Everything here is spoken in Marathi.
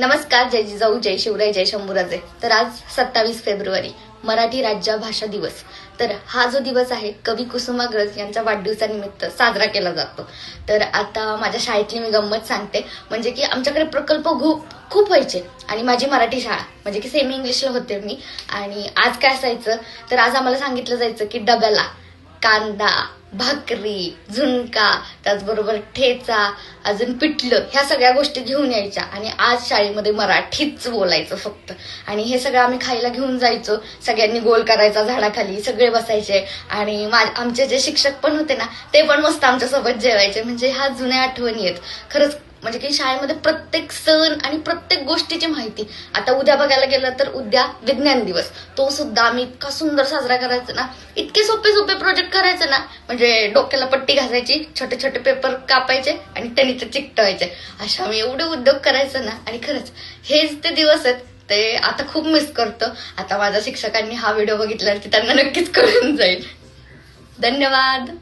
नमस्कार, जय जिजाऊ, जय शिवराय, जय शंभूराजे. तर आज 27 फेब्रुवारी मराठी राज्य भाषा दिवस. तर हा जो दिवस आहे कवी कुसुमाग्रज यांच्या वाढदिवसानिमित्त साजरा केला जातो. तर आता माझ्या शाळेतली मी गंमत सांगते. म्हणजे की आमच्याकडे प्रकल्प खूप व्हायचे आणि माझी मराठी शाळा म्हणजे की सेमी इंग्लिशला होते मी. आणि आज काय असायचं तर आज आम्हाला सांगितलं जायचं की डब्याला कांदा, भाकरी, झुणका, त्याचबरोबर ठेचा, अजून पिठलं, ह्या सगळ्या गोष्टी घेऊन यायच्या आणि आज शाळेमध्ये मराठीच बोलायचं फक्त. आणि हे सगळं आम्ही खायला घेऊन जायचो. सगळ्यांनी गोल करायचा झाडाखाली, सगळे बसायचे आणि आमचे जे शिक्षक पण होते ना ते पण मस्त आमच्यासोबत जेवायचे. म्हणजे ह्या जुन्या आठवणी आहेत खरंच. म्हणजे की शाळेमध्ये प्रत्येक सण आणि प्रत्येक गोष्टीची माहिती. आता उद्या बघायला गेलं तर उद्या विज्ञान दिवस, तो सुद्धा आम्ही इतका सुंदर साजरा करायचा ना. इतके सोपे प्रोजेक्ट करायचे ना. म्हणजे डोक्याला पट्टी घासायची, छोटे छोटे पेपर कापायचे आणि त्यांनी ते चिकटवायचे. अशा आम्ही एवढे उद्योग करायचं ना. आणि खरंच हेच ते दिवस आहेत, ते आता खूप मिस करतो. आता माझ्या शिक्षकांनी हा व्हिडिओ बघितल्यावरती त्यांना नक्कीच कळून जाईल. धन्यवाद.